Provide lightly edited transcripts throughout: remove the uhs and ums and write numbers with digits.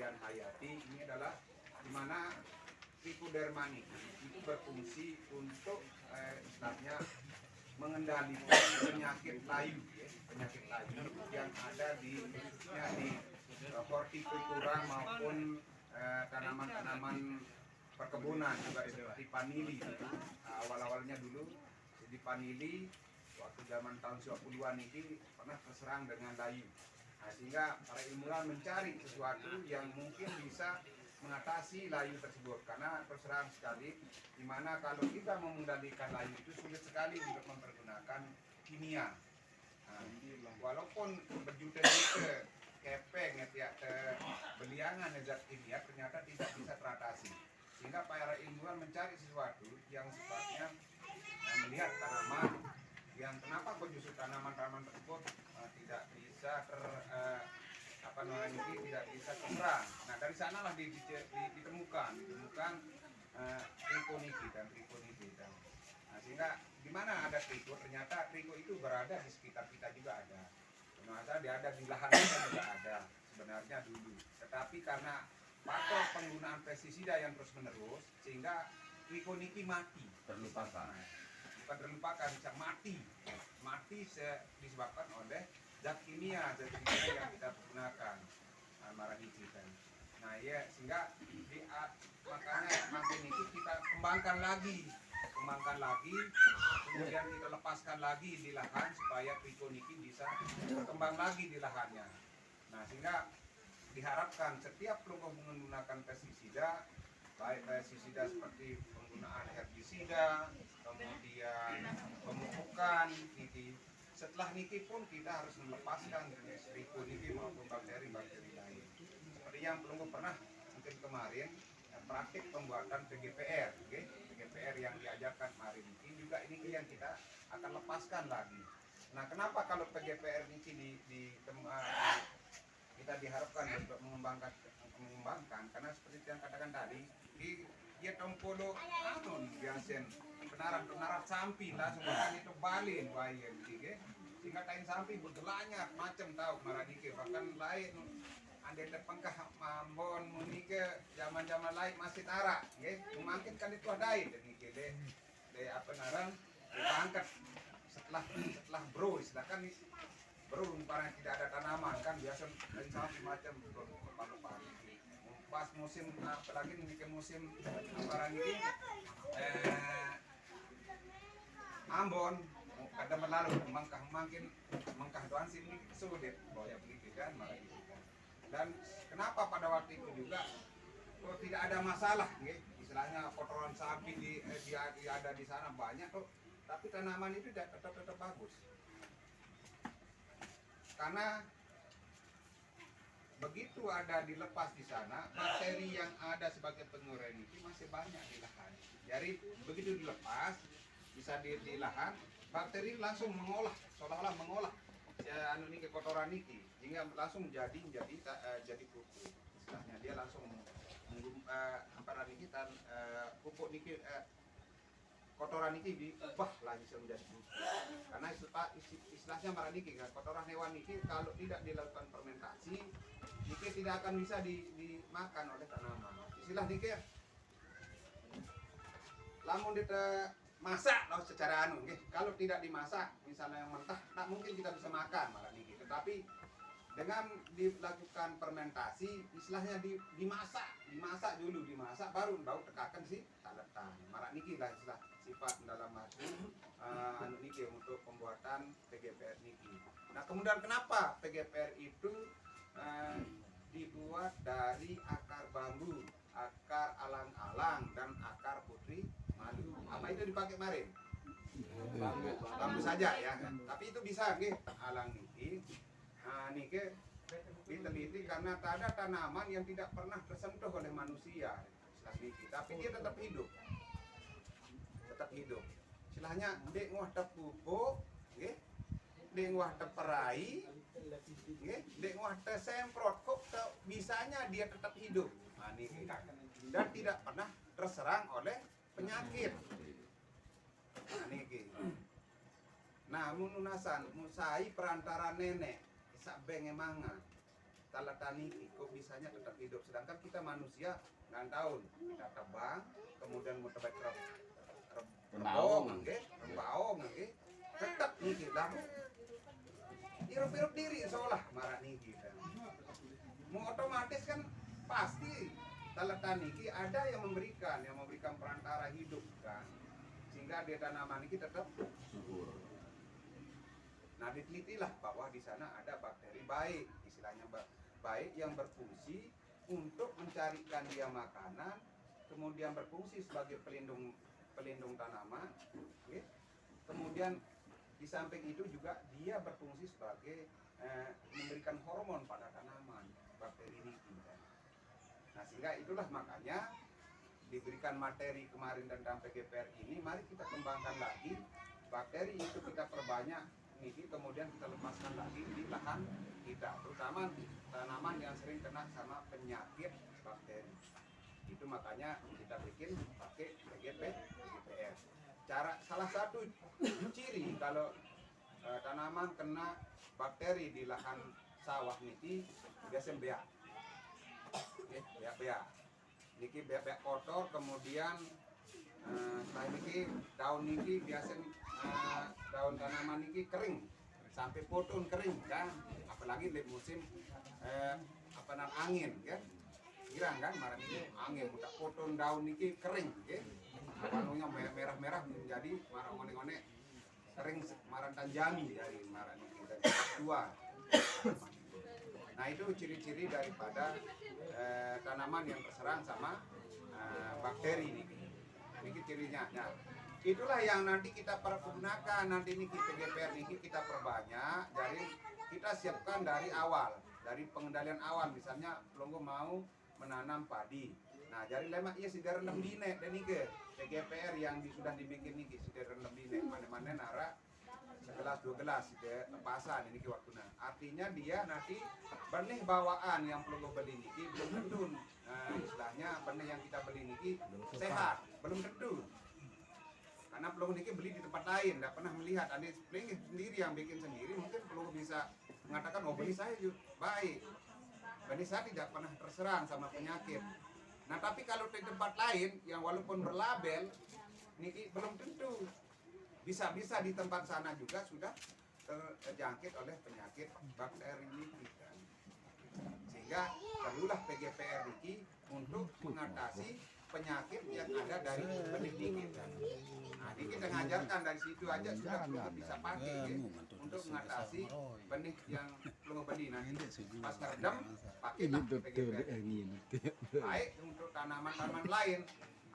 dan Hayati ini adalah di mana trichoderma niki itu berfungsi untuk istilahnya mengendalikan penyakit layu, penyakit layu yang ada di khususnya di hortikultura maupun tanaman-tanaman perkebunan juga seperti vanili. Awal-awalnya dulu di vanili waktu zaman tahun 90-an ini pernah terserang dengan layu. Nah, sehingga para ilmuwan mencari sesuatu yang mungkin bisa mengatasi layu tersebut karena terserang sekali di mana kalau kita mengendalikan layu itu sulit sekali untuk mempergunakan kimia. Nah, walaupun berjuta-juta kepeng ya beliangan zat kimia ternyata tidak bisa teratasi. Sehingga para ilmuwan mencari sesuatu yang sifatnya melihat tanaman yang kenapa kok justru tanaman-tanaman tersebut tidak bisa tidak bisa terserang. Nah dari sanalah ditemukan trichoniki dan trichoniki. Nah sehingga di mana ada tricho ternyata tricho itu berada di sekitar kita juga ada. Ternyata dia ada di lahan kita juga ada sebenarnya dulu. Tetapi karena faktor penggunaan pestisida yang terus menerus sehingga trichoniki mati. Terlupakan. Bukan terlupakan, bisa mati disebabkan oleh zat kimia yang kita gunakan maraniki kan. Nah ya sehingga makanya makin itu kita kembangkan lagi kemudian kita lepaskan lagi di lahan supaya trichoniki bisa berkembang lagi di lahannya. Nah sehingga diharapkan setiap kelompok menggunakan pestisida baik pestisida seperti penggunaan herbisida, kemudian pemupukan niki. Setelah niki pun kita harus melepaskan jenis trichoniki maupun bakteri-bakteri lain. Seperti yang pelunggu pernah mungkin kemarin praktik pembuatan PGPR, PGPR yang diajarkan kemarin ini juga ini yang kita akan lepaskan lagi. Nah, kenapa kalau PGPR ini kita diharapkan untuk mengembangkan karena seperti yang katakan tadi dia tompolo biasen penarat sampi langsung makan itu balin wayan sehingga kain sampi bergelanyat macam tahu maranike bahkan lain anda terpengkah mambon munike zaman lain masih tarak memangkitkan itu ada de apa naran diangkat setelah bro silakan bro karena tidak ada tanaman kan biasa kain sampi macam lepas pas musim apalagi ini ke musim barang ini Ambon kada berlalu mengkah doan sini sulit boleh begitu kan dan kenapa pada waktu itu juga tidak ada masalah istilahnya kotoran sapi ada di sana banyak tuh tapi tanaman itu tetap bagus karena begitu ada dilepas di sana, bakteri yang ada sebagai pengurang itu masih banyak di lahan. Jadi begitu dilepas, bisa di lahan, bakteri langsung mengolah, seolah-olah mengolah niki kotoran niki, hingga langsung jadi pupuk. Istilahnya dia langsung pupuk niki kotoran niki diubah lah bisa menjadi pupuk. Karena istilahnya maraniki kan, kotoran hewan niki kalau tidak dilakukan fermentasi niki tidak akan bisa dimakan oleh tanaman. Istilah niki lamun masak loh secara kalau tidak dimasak misalnya yang mentah tak mungkin kita bisa makan malah niki. Tetapi dengan dilakukan fermentasi istilahnya dimasak dulu baru bau tekakan si taletan. Marak niki lah istilah sifat dalam arti niki untuk pembuatan PGPR niki. Nah kemudian kenapa PGPR itu dibuat dari akar bambu, akar alang-alang dan akar putri madu. Apa itu dipakai kemarin? Bambu saja ya. Tapi itu bisa alang niki. Niki diteliti karena ada tanaman yang tidak pernah tersentuh oleh manusia, tapi dia tetap hidup. Istilahnya dek ngwah pupuk, dek ngwah perai, dek ngwah semprot kok bisanya dia tetap hidup. Dan tidak pernah terserang oleh penyakit. Nah, mununasan musai perantara nenek sak benge manga. talatani kok bisanya tetap hidup, sedangkan kita manusia nggak tahu kita tebang kemudian mau tebak rebong rembaong tetap niki lalu hirup-hirup diri seolah marah niki kan. Mau otomatis kan pasti talatani ki ada yang memberikan perantara hidup kan, sehingga dia tanaman ini tetap subur. Nah ditelitilah bahwa di sana ada bakteri baik, istilahnya baik yang berfungsi untuk mencarikan dia makanan, kemudian berfungsi sebagai pelindung tanaman, okay? Kemudian di samping itu juga dia berfungsi sebagai memberikan hormon pada tanaman, bakteri ini. Nah sehingga itulah makanya diberikan materi kemarin tentang PGPR ini, mari kita kembangkan lagi bakteri itu, kita perbanyak niki, kemudian kita lepaskan lagi di lahan kita, terutama tanaman yang sering kena sama penyakit bakteri. Itu makanya kita bikin pakai PGPR. Salah satu ciri kalau tanaman kena bakteri di lahan sawah niki biasanya beak. Beak. Niki beak kotor, kemudian setelah niki daun niki biasanya daun tanaman niki kering sampai potong kering kan, apalagi di musim angin kan, girang kan marah niki angin udah potong daun niki kering kan, warnanya merah-merah menjadi marah ngone-ngone kering marah tanjami dari marah niki dan tua. Nah itu ciri-ciri daripada tanaman yang terserang sama bakteri niki. Niki cirinya. Nah, itulah yang nanti kita pergunakan, nanti niki PGPR niki kita perbanyak, jadi kita siapkan dari awal, dari pengendalian awal. Misalnya pelonggo mau menanam padi. Nah, jadi lemak iya sudah rendam dine dan niki PGPR yang sudah dibikin niki sudah rendam dine, mana-mana nara segelas 2 gelas lepasan ini waktunya. Artinya dia nanti benih bawaan yang pelonggo beli niki belum tentu, istilahnya benih yang kita beli niki sehat, belum tentu. Karena pelonggo niki beli di tempat lain, tidak pernah melihat. Ada pelonggo sendiri yang bikin sendiri, mungkin pelonggo bisa mengatakan, oh benih saya baik, benih saya tidak pernah terserang sama penyakit. Nah tapi kalau di tempat lain yang walaupun berlabel niki belum tentu. Bisa di tempat sana juga sudah terjangkit oleh penyakit bakteri ini. Sehingga perlulah PGPR ini untuk mengatasi penyakit yang ada dari benih ini. Nah, ini kita ngajarkan dari situ aja sudah belum bisa pakai untuk mengatasi benih yang belum benih nanti. Pas kerendam pakailah PGPR. Baik untuk tanaman-tanaman lain.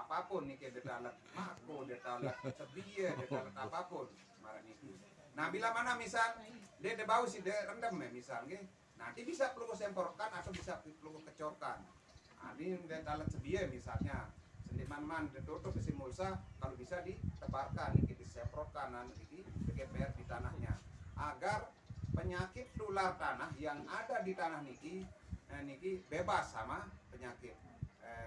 Apapun nih kayak detalet mako, detalet sebia, detalet apapun marah niki. Nah bila mana misal dia bau sih dia rendam ya misalnya, nanti bisa perlu semporkan atau bisa perlu kecorkan. Nah, ini detalet sebia misalnya, sendiman ditutup besi mulsa, kalau bisa ditebarkan, niki disemprotkan nanti PGPR di tanahnya, agar penyakit tular tanah yang ada di tanah niki bebas sama penyakit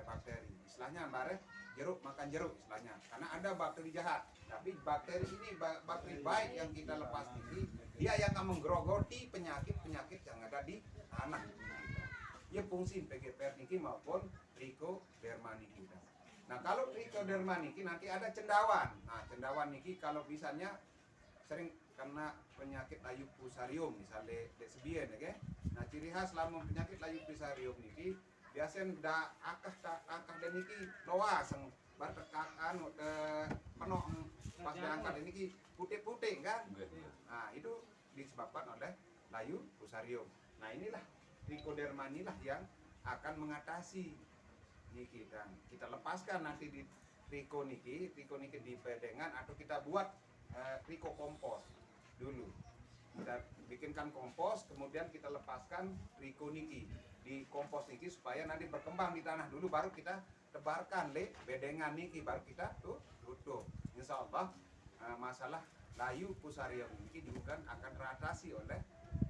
bakteri. Istilahnya bare jeruk makan jeruk istilahnya, karena ada bakteri jahat, tapi bakteri ini bakteri baik yang kita lepas ini dia yang akan menggerogoti penyakit yang ada di tanah kita. Ya fungsi PGPR niki maupun Trichoderma niki. Nah kalau Trichoderma niki nanti ada cendawan. Nah cendawan niki kalau misalnya sering kena penyakit layu fusarium misalnya desebien ya. Nah ciri khas lamun penyakit layu fusarium niki biasanya akah dan niki loas yang bertekakan penuh pas diangkat ini putih-putih kan. Nah itu disebabkan oleh layu fusarium. Nah inilah Trichoderma inilah yang akan mengatasi niki, dan kita lepaskan nanti di Tricho niki di bedengan atau kita buat Tricho kompos dulu. Kita bikinkan kompos, kemudian kita lepaskan Tricho niki di kompos niki supaya nanti berkembang di tanah dulu, baru kita tebarkan bedengan niki, baru kita tutup. Insya Allah masalah layu fusarium niki juga akan teratasi oleh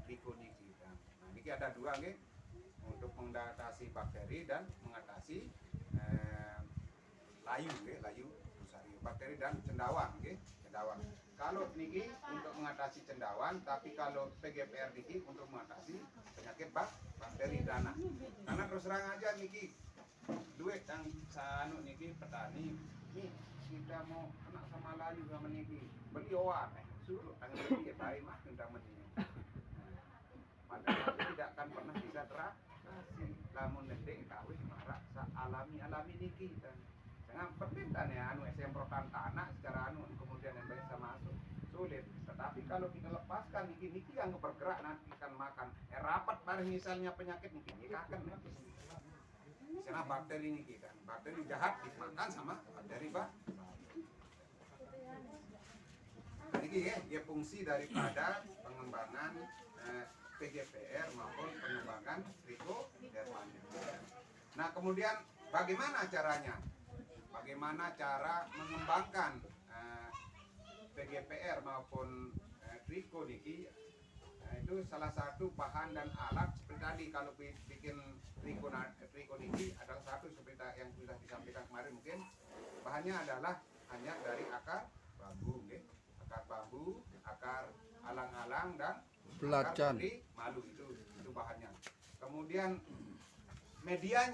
Tricho niki. Nah niki ada dua nih untuk mengatasi bakteri dan mengatasi layu fusarium, bakteri dan cendawan. Cendawan. Kalau niki untuk mengatasi cendawan, tapi kalau PGPR niki untuk mengatasi penyakit bakteri tanah. Karena terus terang aja niki duit yang sanu niki petani, nih kita mau kena sama layu sama niki beli oat, suruh tangan beli ya baik mah tentang menini. Padahal tidak akan pernah bisa teratasi. Lamun nendek kawin marah alami niki dan jangan permintaan ya anu semprotan tanah secara anu kemudian yang bisa masuk sulit. Tetapi kalau kita lepaskan niki yang bergerak nanti akan makan rapat bareng misalnya penyakit niki akan karena bakteri niki kan bakteri jahat dimakan sama bakteri niki ya fungsi daripada pengembangan PGPR maupun pengembangan trichodermanya. Nah kemudian bagaimana caranya? Bagaimana cara mengembangkan PGPR maupun tricho niki? Itu salah satu bahan dan alat seperti tadi kalau bikin tricho niki adalah satu seperti yang sudah disampaikan kemarin mungkin bahannya adalah hanya dari akar bambu, okay? Akar bambu, akar alang-alang dan akar malu itu bahannya. Kemudian media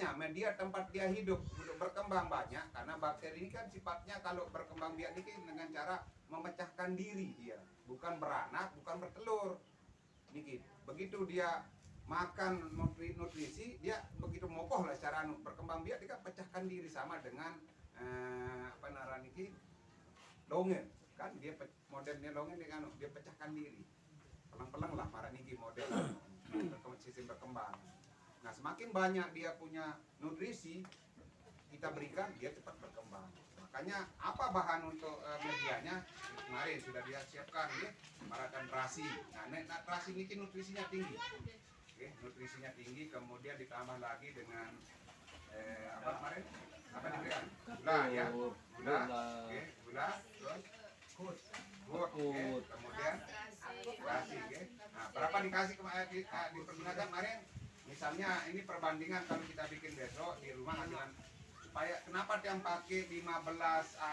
tempat dia hidup untuk berkembang banyak karena bakteri ini kan sifatnya kalau berkembang biak ini dengan cara memecahkan diri dia, bukan beranak, bukan bertelur. Niki, begitu dia makan nutrisi dia begitu mokoh lah secara berkembang biak dia pecahkan diri sama dengan niki longen kan dia modelnya longen dengan dia pecahkan diri pelang-pelang lah para niki model sistem berkembang. Nah semakin banyak dia punya nutrisi kita berikan dia cepat berkembang. Makanya apa bahan untuk medianya kemarin sudah dia siapkan ya marakan terasi. Nah terasi ini nutrisinya tinggi, nutrisinya tinggi kemudian ditambah lagi dengan apa kemarin apa diberikan gula ya gula terus kemudian terasi. Nah berapa dikasih dipergunakan kemarin? Misalnya ini perbandingan kalau kita bikin besok di rumah dengan supaya kenapa yang pakai 15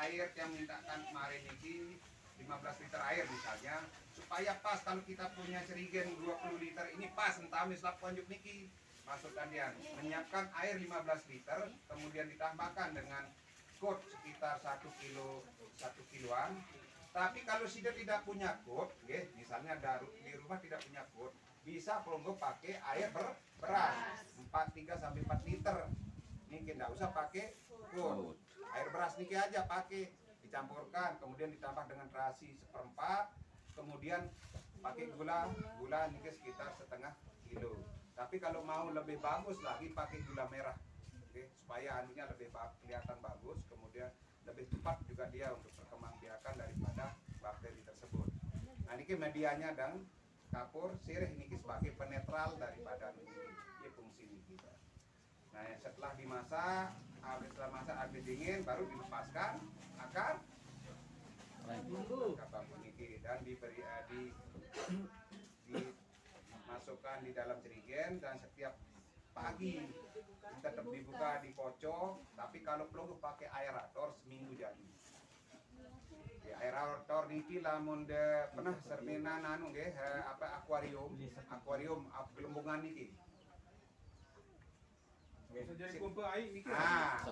air yang mintakan kemarin ini 15 liter air misalnya supaya pas kalau kita punya cerigen 20 liter ini pas entah misal lanjut niki masukkan dia menyiapkan air 15 liter kemudian ditambahkan dengan kot sekitar 1 kiloan. Tapi kalau sudah tidak punya kot, misalnya di rumah tidak punya kot, bisa pelonggo pakai air beras 3 sampai 4 liter. Niki tidak usah pakai kot. Air beras niki aja pakai dicampurkan, kemudian ditambah dengan terasi 1/4, kemudian pakai gula niki sekitar setengah kilo. Tapi kalau mau lebih bagus lagi pakai gula merah, supaya anunya lebih kelihatan bagus, kemudian lebih cepat juga dia untuk perkembangbiakan daripada bakteri tersebut. Nah niki medianya dan kapur sirih niki sebagai penetral daripada niki, ini fungsi niki. Nah setelah dimasak, habis dingin baru dilepaskan akar bambu niki dan diberi dimasukkan di dalam jerigen dan setiap pagi tetap dibuka dikocok. Tapi kalau perlu pakai aerator seminggu jadi. Aerator niki lamun de pernah serminan anu nggih akuarium gelembungan niki. Bisa jadi pompa air niki.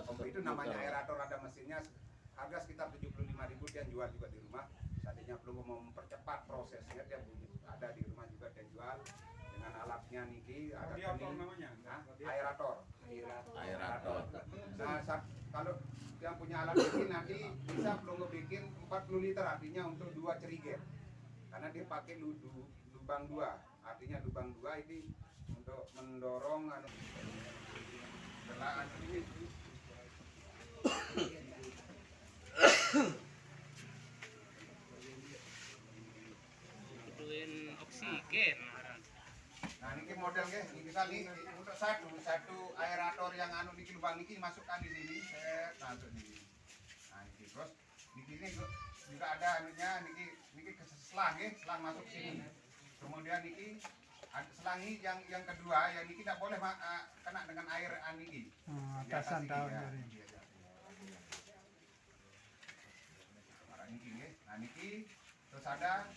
Pompa itu namanya aerator, ada mesinnya. Harga sekitar 75.000 dia jual juga di rumah. Seandainya perlu mau mempercepat prosesnya dia ada di rumah juga dia jual dengan alatnya niki ada namanya. Aerator. Nah, kalau yang punya alat ini nanti bisa perlu bikin 40 liter artinya untuk 2 cerigen. Karena dia pakai lubang 2. Artinya lubang 2 ini untuk mendorong ini oksigen. Nah ini model guys, ini kita nih untuk satu aerator yang niki lubang niki masukkan di sini, masuk di sini. Nah ini terus di sini juga ada anunya niki selang selang masuk sini. Kemudian niki selang ini yang kedua yang niki tidak boleh kena dengan air niki. Atasan tahun dari. Nah niki Terus ada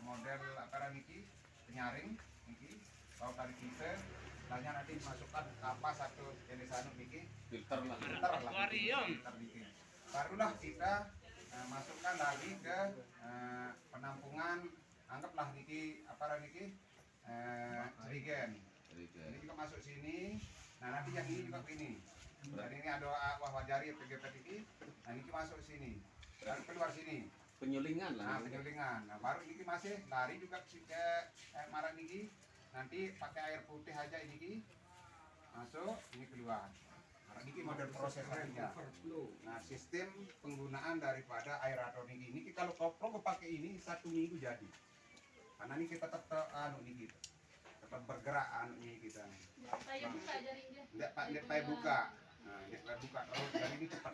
model apa niki penyaring niki kalau tadi kita setelahnya nanti dimasukkan kapas atau jenis anu niki Filter lah. filter lah filter niki. Barulah kita masukkan lagi ke penampungan, anggaplah niki apa niki jerigen. Ini juga masuk sini. Nah nanti yang ini juga begini. Dan ini ada wajari PGP ini. Nah ini masuk sini. Dan keluar sini. Penyulingan Nah lah. penyulingan. Nah baru ini masih lari juga ke marah ini. Nanti pakai air putih aja ini masuk, ini keluar. Nah ini model proses lainnya. Nah sistem penggunaan daripada aerator ini kalau koplo pakai ini 1 minggu jadi. Karena ini kita tetap anu ini gitu. Tetap bergerak anu ini kita. Kayak buka jaringnya. Tidak Pak, dia pakai buka. Nah, dia pakai buka. Kalau dari ini cepat.